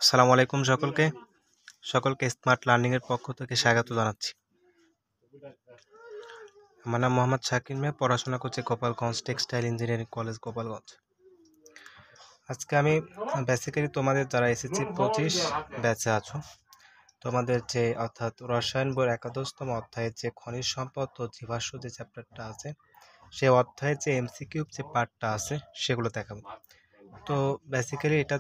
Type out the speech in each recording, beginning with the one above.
আসসালামু আলাইকুম সকলকে স্মার্ট লার্নিং এর পক্ষ থেকে স্বাগত জানাচ্ছি। আমার নাম মোহাম্মদ শাকির মিয়া, পড়াশোনা করছি Gopalganj textile engineering college Gopalganj. আজকে আমি বেসিক্যালি তোমাদের যারা এসএসসি 25 ব্যাচে আছো, তোমাদের যে অর্থাৎ রসায়ন বইয়ের একাদশতম অধ্যায়ের যে খনিজ সম্পদ ও জীবাশ্ম যে চ্যাপ্টারটা আছে, সেই অধ্যায়ের যে এমসিকিউ যে পার্টটা আছে সেগুলো দেখাবো। তো বেসিক্যালি এটা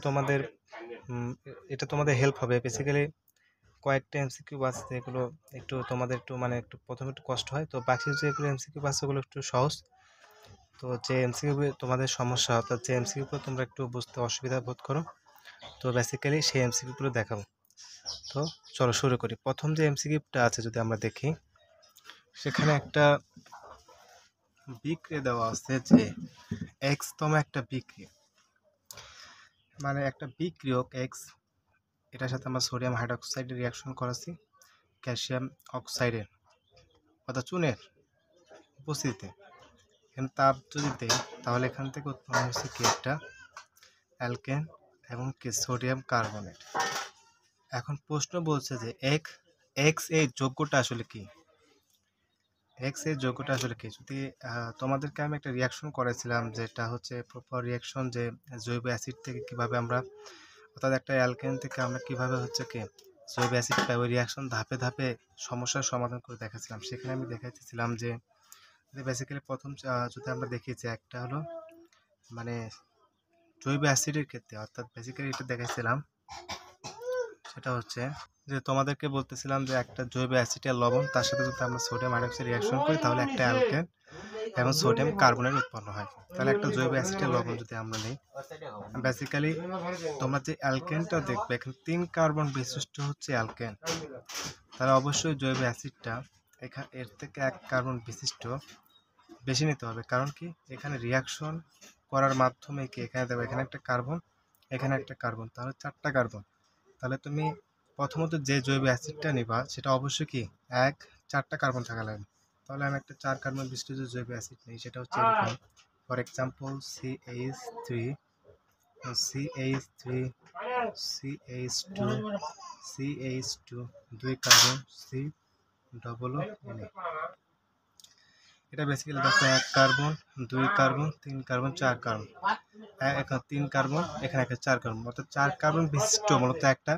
তোমাদের হেল্প হবে। বেসিক্যালি কয়েকটা এমসিকিউ আছে এগুলো একটু প্রথমে একটু কষ্ট হয়, তো বাকি যেগুলো এমসিকিউ আছে ওগুলো একটু সহজ। তো যে এমসিকিউ তোমাদের সমস্যা, অর্থাৎ যে এমসিকিউগুলো তোমরা একটু বুঝতে অসুবিধা বোধ করো, তো বেসিক্যালি সেই এমসিকিউগুলো দেখাবো। তো চলো শুরু করি। প্রথম যে এমসিকিউটা আছে যদি আমরা দেখি, সেখানে একটা বিক্রিয়া দেওয়া আছে যে এক্সতম একটা বিক্রিয়া, মানে একটা বিক্রিয়ক এক্স, এটার সাথে আমরা সোডিয়াম হাইড্রোক্সাইডের রিয়াকশন করাচ্ছি ক্যালসিয়াম অক্সাইডের অর্থাৎ চুনের উপস্থিতিতে। এখানে তাপ যদি দেয় তাহলে এখান থেকে উৎপন্ন হচ্ছে কি একটা অ্যালকেন এবং কি সোডিয়াম কার্বনেট। এখন প্রশ্ন বলছে যে এক্স এই যৌগটা আসলে কি, যদি তোমাদেরকে আমি একটা রিয়াকশন করেছিলাম, যেটা হচ্ছে প্রপার রিয়াকশন, যে জৈব অ্যাসিড থেকে কিভাবে আমরা, অর্থাৎ একটা অ্যালকেন থেকে আমরা কিভাবে হচ্ছে কি জৈব অ্যাসিড পাই, ওই রিয়াকশন ধাপে ধাপে সমস্যার সমাধান করে দেখাচ্ছিলাম। সেখানে আমি দেখাচ্ছিলাম যে বেসিক্যালি প্রথম যদি আমরা দেখি যে একটা হলো মানে জৈব অ্যাসিডের ক্ষেত্রে, অর্থাৎ বেসিক্যালি এটা দেখাইছিলাম, সেটা হচ্ছে যে তোমাদেরকে বলতেছিলাম যে একটা জৈব অ্যাসিড লবণ, তার সাথে যদি আমরা সোডিয়াম হাইড্রোক্সাইড রিয়াকশন করি তাহলে একটা অ্যালকেন এবং সোডিয়াম কার্বনেট উৎপন্ন হয়। তাহলে একটা জৈব অ্যাসিডের লবণ যদি আমরা নিই, বেসিক্যালি তোমরা যে অ্যালকেনটা দেখবে এখানে 3 কার্বন বিশিষ্ট হচ্ছে অ্যালকেন, তাহলে অবশ্যই জৈব অ্যাসিডটা এর থেকে 1 কার্বন বিশিষ্ট বেশি নিতে হবে। কারণ কি, এখানে রিয়াকশন করার মাধ্যমে কি এখানে দেখো এখানে একটা কার্বন, এখানে একটা কার্বন, তাহলে 4টা কার্বন। তাহলে তুমি প্রথমত যে জৈব অ্যাসিডটা নিবা সেটা অবশ্যই কি 4টা কার্বন থাকা লাগবে। তাহলে আমি একটা 4 কার্বন বিশিষ্ট যে জৈব অ্যাসিড নিই, সেটা হচ্ছে এরকম, for example CH3, CH3, CH2, CH2, 2 carbon, C double Na। এটা বেসিক্যালি দেখো 1 কার্বন, 2 কার্বন, 3 কার্বন, 4 কার্বন, এখানে 3 কার্বন, এখানে একটা 4 কার্বন, অর্থাৎ 4 কার্বন বিশিষ্ট মূলত একটা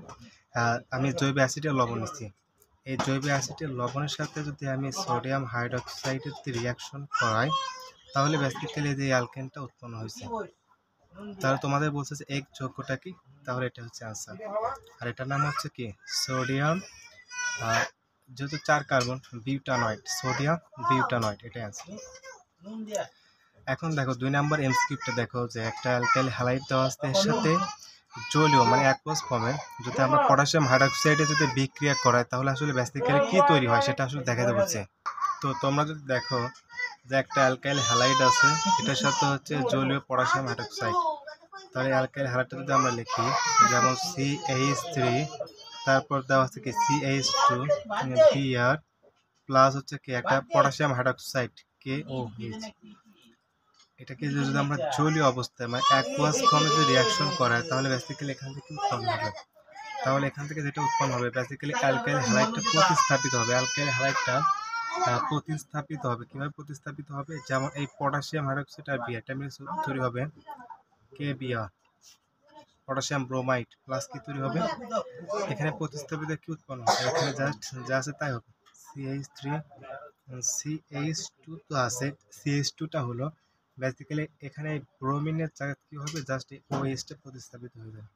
আমি জৈব অ্যাসিডের লবণ নিচ্ছি। এই জৈব অ্যাসিডের লবণের সাথে যদি আমি সোডিয়াম হাইড্রোক্সাইডের রিয়াকশন করাই তাহলে বেসিক্যালি যে অ্যালকেনটা উৎপন্ন হয়েছে। তাহলে তোমাদের বলছে যে এক যৌগটা কি, তাহলে এটা হচ্ছে আনসার। আর এটার নাম হচ্ছে কি সোডিয়াম, যেহেতু 4 কার্বন, বিউটানয়েড, সোডিয়াম বিউটানয়েড, এটাই আনসার। এখন দেখো 2 নাম্বার এমসিকিউটা দেখো, যে একটা অ্যালকাইল হ্যালাইড দেওয়া আছে, এর সাথে জলীয় মানে অ্যাকুয়াস ফর্মে যদি আমরা পটাশিয়াম হাইড্রোক্সাইডে যদি বিক্রিয়া করাই তাহলে আসলে বেসিক্যালি কি তৈরি হয় সেটা আসলে দেখাতে বলছে। তো তোমরা যদি দেখো যে একটা অ্যালকাইল হ্যালাইড আছে, এটার সাথে হচ্ছে জলীয় পটাশিয়াম হাইড্রোক্সাইড, তাহলে অ্যালকাইল হ্যালাইডটা যদি আমরা লিখি যেমন CH3, তারপর দেওয়া আছে কি CH2 Br প্লাস হচ্ছে কি একটা পটাশিয়াম হাইড্রোক্সাইড KOH। এটাকে যদি আমরা জলীয় অবস্থায় মানে অ্যাকুয়াস ফর্মে যদি রিয়াকশন করায় তাহলে বেসিক্যালি এখান থেকে উৎপন্ন হবে। তাহলে এখান থেকে যেটা উৎপন্ন হবে বেসিক্যালি অ্যালকাইল হ্যালাইডটা প্রতিস্থাপিত হবে। অ্যালকাইল হ্যালাইডটা প্রতিস্থাপিত হবে, কিভাবে প্রতিস্থাপিত হবে, যেমন এই পটাশিয়াম হাইড্রোক্সাইড আর বিআর এটা মিলে তৈরি হবে KBr, পটাশিয়াম ব্রোমাইড প্লাস কি তৈরি হবে, এখানে প্রতিস্থাপিত কি উৎপন্ন হবে, এখানে জাস্ট যা আছে তাই হবে CH3, CH2 তো আছে, CH2টা হলো বেসিক্যালি এখানে ব্রোমিনের জায়গায় কি হবে, জাস্ট এই OH টা প্রতিস্থাপিত হয়ে যাবে।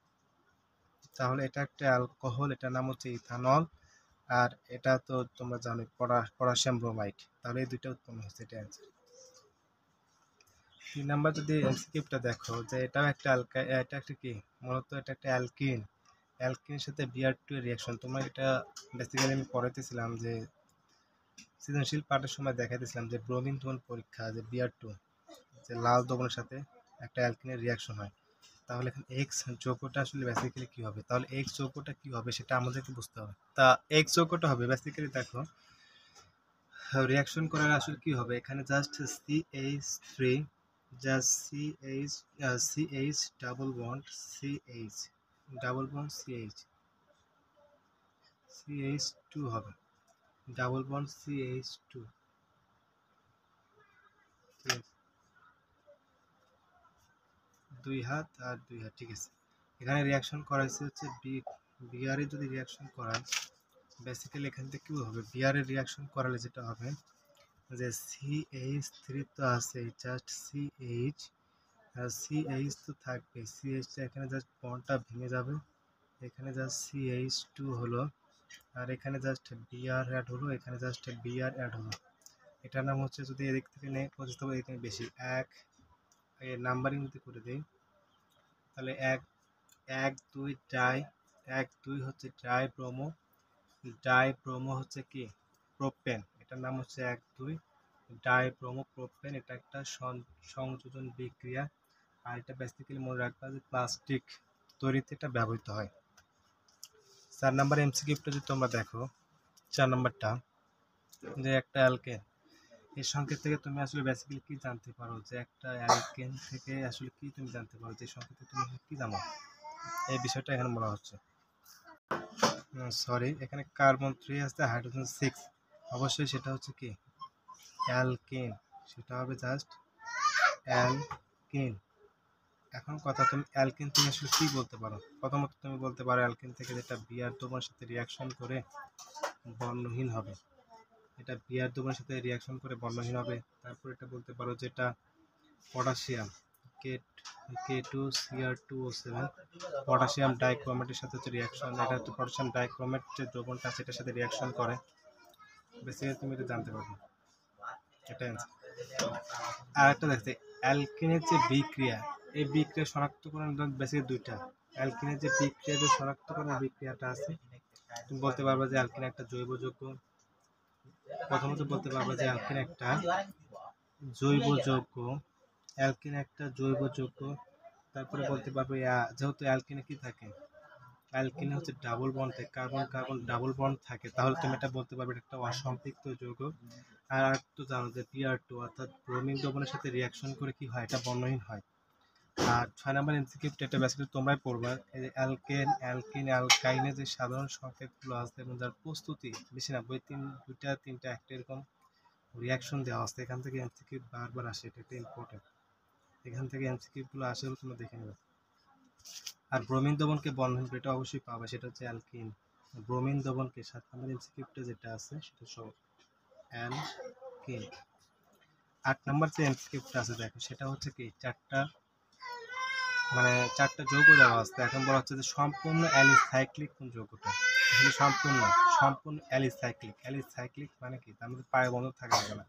তাহলে এটা একটা অ্যালকোহল, এটার নাম হচ্ছে ইথানল, আর এটা তো তোমরা জানো পটাশিয়াম ব্রোমাইড, তাহলে এই দুইটা উৎপন্ন হচ্ছে, এটা অ্যান্সার। 3 নাম্বার যদি এমসিকিউটা দেখো, যে এটাও একটা এটা একটা কি মূলত এটা একটা অ্যালকিনের সাথে Br2 এর রিয়াকশন। তোমরা এটা বেসিক্যালি আমি পড়াইতেছিলাম যে সৃজনশীল পাঠের সময় দেখাইতেছিলাম যে ব্রোমিন ধর্মণ পরীক্ষা, যে Br2 যে লাল দ্রবণের সাথে একটা অ্যালকিনের রিয়াকশন হয়, তাহলে এখানে এক্স যৌগটা আসলে বেসিক্যালি কি হবে, তাহলে এক্স যৌগটা কি হবে সেটা আমাদেরকে বুঝতে হবে। তা এক্স যৌগটা হবে বেসিক্যালি দেখো রিয়াকশন করার আসলে কি হবে, এখানে just CH3, just CH double bond CH, double bond CH2 হবে, ডাবল বন্ড CH2, ঠিক আছে, 2 হাত আর 2 হাত, ঠিক আছে। এখানে রিয়াকশন করাইছে হচ্ছে বিআরে যদি রিয়াকশন করায় বেসিক্যালি এখান থেকে কি হবে, বিআরে রিয়াকশন করালে যেটা হবে যে CH3 তো আছে, জাস্ট CH তো থাকবে, CH এখানে জাস্ট বন্ডটা ভেঙে যাবে, এখানে জাস্ট CH2 হলো, আর এখানে জাস্ট বিআর অ্যাড হলো, এখানে জাস্ট বিআর অ্যাড হলো। এটার নাম হচ্ছে, যদি এদিক থেকে নেই বুঝতে হবে এখানে বেশি, এক নাম্বারিং যদি করে দিই তাহলে 1 2 ডাই, 1 2 হচ্ছে ডাইব্রোমো হচ্ছে কি প্রোপেন, এটার নাম হচ্ছে 1 2 ডাইব্রোমো প্রোপেন। এটা একটা সংযোজন বিক্রিয়া, আর এটা বেসিক্যালি মনে রাখবা যে প্লাস্টিক তৈরিতে এটা ব্যবহৃত হয়। 4 নাম্বার এমসিকিউটা যদি তোমরা দেখো, 4 নাম্বারটা, যে একটা অ্যালকেন, এই সংকেত থেকে তুমি আসলে বেসিক্যালি কি জানতে পারো, যে একটা অ্যালকেন থেকে আসলে কি তুমি জানতে পারো, যে সংকেত থেকে তুমি কি জানো, এই বিষয়টা এখানে বলা হচ্ছে। সরি, এখানে কার্বন 3 আছে, হাইড্রোজেন 6, অবশ্যই সেটা হচ্ছে কি অ্যালকেন, সেটা হবে জাস্ট অ্যালকেন। এখন কথা, তুমি অ্যালকেন থেকে আসলে কি বলতে পারো, প্রথমত তুমি বলতে পারো অ্যালকেন থেকে যেটা বিআর দ্রবণের সাথে রিয়াকশন করে বর্ণহীন হবে, এটা বিআর দ্রবণের সাথে রিয়াকশন করে বর্ণহীন হবে। তারপর এটা বলতে পারো যেটা পটাশিয়াম K2Cr2O7 পটাশিয়াম ডাইক্রোমেটের সাথে হচ্ছে রিয়াকশন, এটা হচ্ছে পটাশিয়াম ডাইক্রোমেট যে দ্রবণটা সেটার সাথে রিয়াকশন করে, বেসিক্যালি তুমি এটা জানতে পারবে, এটা অ্যান্সার। আর একটা দেখতে অ্যালকিনের যে বিক্রিয়া, এই বিক্রিয়া শনাক্তকরণ বেসিক্যালি দুইটা, অ্যালকিনের যে বিক্রিয়া, যে শনাক্তকরণ বিক্রিয়াটা আছে, তুমি বলতে পারবে যে অ্যালকিন একটা জৈব যৌগ, প্রথমত বলতে পারবে যে অ্যালকিন একটা জৈব যৌগ, অ্যালকিন একটা জৈব যৌগ। তারপরে বলতে পারবে যেহেতু অ্যালকিনে কি থাকে, অ্যালকিনে হচ্ছে ডাবল বন্ড থাকে, কার্বন কার্বন ডাবল বন্ড থাকে, তাহলে তুমি এটা বলতে পারবে এটা একটা অসম্পৃক্ত যৌগ। আর তো জানো যে PR2 অর্থাৎ ব্রোমিন দ্রবণের সাথে রিয়াকশন করে কি হয়, এটা বর্ণহীন হয়। আর 6 নাম্বার এমসিকিউটা, এটা বেসিক্যালি তোমরাই পড়বা, এই যে অ্যালকেন অ্যালকিন অ্যালকাইনে যে সাধারণ সংকেতগুলো আছে এবং যার প্রস্তুতি বেশি না, দুইটা তিনটা একটা এরকম রিয়াকশন দেওয়া আছে, এখান থেকে এমসিকিউ বারবার আসে, এটা একটা ইম্পর্টেন্ট, এখান থেকে এমসিকিউগুলো আসে, তোমরা দেখে নেবে। আর ব্রোমিন দ্রবণকে বর্ণহীন, এটা অবশ্যই পাবে, সেটা হচ্ছে অ্যালকিন। ব্রোমিন দ্রবণকে 7 নম্বর এমসিকিউটা যেটা আছে সেটা সব অ্যালকিন। 8 নম্বর যে এমসিকিউটা আছে দেখো, সেটা হচ্ছে কি চারটা যৌগ দেওয়া আছে, এখন বলা হচ্ছে যে সম্পূর্ণ অ্যালিসাইক্লিক কোন যৌগটা, আসলে সম্পূর্ণ অ্যালিসাইক্লিক মানে কি, তার মধ্যে পায় বন্ধন থাকে না।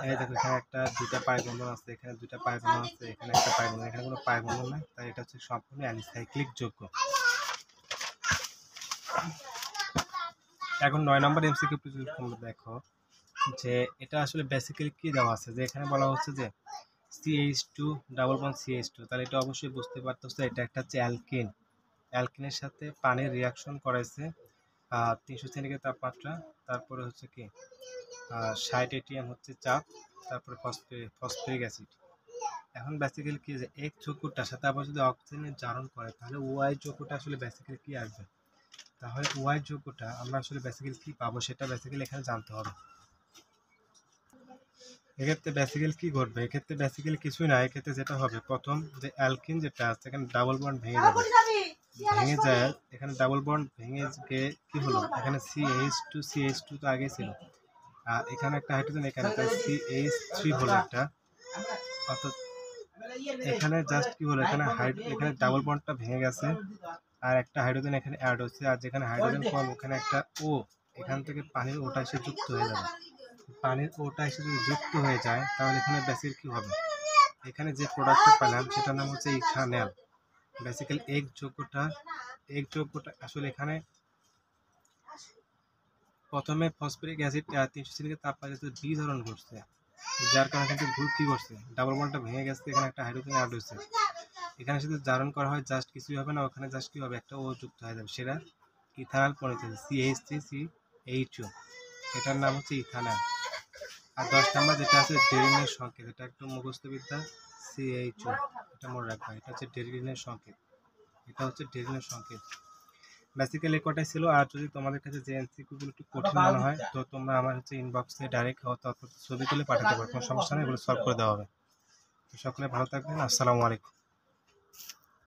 এই দেখো, এখানে একটা দুইটা পায় বন্ধন আছে, এখানে দুইটা পায় বন্ধন আছে, এখানে একটা পায় বন্ধন, এখানে কোনো পায় বন্ধন নাই, তাই এটা হচ্ছে সম্পূর্ণ অ্যালিসাইক্লিক যৌগ। এখন 9 নম্বর এমসিকিউ যদি তোমরা দেখো, যে এটা আসলে বেসিক্যালি কি দেওয়া আছে, যে এখানে বলা হচ্ছে যে CH2 ডাবল বন্ড CH2, তাহলে এটা অবশ্যই বুঝতে পারতেছো এটা একটা হচ্ছে অ্যালকিন, অ্যালকিনের সাথে পানির রিয়াকশন করাইছে 300 সেন্টিগ্রেড তাপমাত্রা, তারপরে হচ্ছে কি 60 ATM হচ্ছে চাপ, তারপরে ফসফরিক অ্যাসিড। এখন বেসিক্যালি কি, যে এক যৌগটার সাথে আবার যদি অক্সিজেনের জারণ করে, তাহলে ওয়াই যৌগটা আসলে বেসিক্যালি কি আসবে, তাহলে ওয়াই যৌগটা আমরা আসলে বেসিক্যালি কি পাবো, সেটা বেসিক্যালি এখানে জানতে হবে। এক্ষেত্রে বেসিক্যালি কি ঘটবে, এক্ষেত্রে বেসিক্যালি কিছুই না, এক্ষেত্রে যেটা হবে, প্রথম যে অ্যালকিন যেটা আছে এখানে ডাবল বন্ড ভেঙে যায়, এখানে ডাবল বন্ড ভেঙে গিয়ে কি হলো, এখানে CH2 তো আগে ছিল, আর এখানে একটা হাইড্রোজেন, এখানে CH3 হলো একটা, অর্থাৎ এখানে জাস্ট কি হলো, এখানে ডাবল বন্ডটা ভেঙে গেছে, আর একটা হাইড্রোজেন এখানে অ্যাড হচ্ছে, আর যেখানে হাইড্রোজেন কম ওখানে একটা ও, এখান থেকে পানির ওটা এসে যুক্ত হয়ে যাবে, পানির ওটা এসে যদি যুক্ত হয়ে যায়, তাহলে এখানে বেসিক্যালি কি হবে, এখানে যে প্রোডাক্টটা পেলাম সেটার নাম হচ্ছে ইথানল। বেসিক্যালি এক যৌগটা আসলে এখানে প্রথমে ফসফরিক অ্যাসিড 300 সেন্টিগ্রেড তাপমাত্রায় বিধরণ ঘটছে, যার কারণে কিন্তু গ্রুপ কি করছে, ডাবল বন্ডটা ভেঙে গেছে, এখানে একটা হাইড্রোজেন অ্যাড হয়েছে, এখানে যদি জারণ করা হয় জাস্ট কিছুই হবে না, ওখানে জাস্ট কি হবে, একটা ও যুক্ত হয়ে যাবে, সেটা ইথানল পরিণত হবে, CH3CH2, এটার নাম হচ্ছে ইথানল। আর 10 নম্বর যেটা আছে ডেরিনের সংকেত, এটা একটু মুখস্থবিদ্যা, CH2, এটা মনে রাখবা, এটা হচ্ছে ডেরিনের সংকেত, এটা হচ্ছে ডেরিনের সংকেত। বেসিক্যালি কটাই ছিল। আর যদি তোমাদের কাছে যে এমসিকিউগুলো একটু কঠিন মনে হয় তো তোমরা আমার হচ্ছে ইনবক্সে ডাইরেক্ট ছবি তুলে পাঠাতে পারো, কোনো সমস্যা নেই, এগুলো সলভ করে দেওয়া হবে। তো সকলে ভালো থাকবেন। আসসালামু আলাইকুম।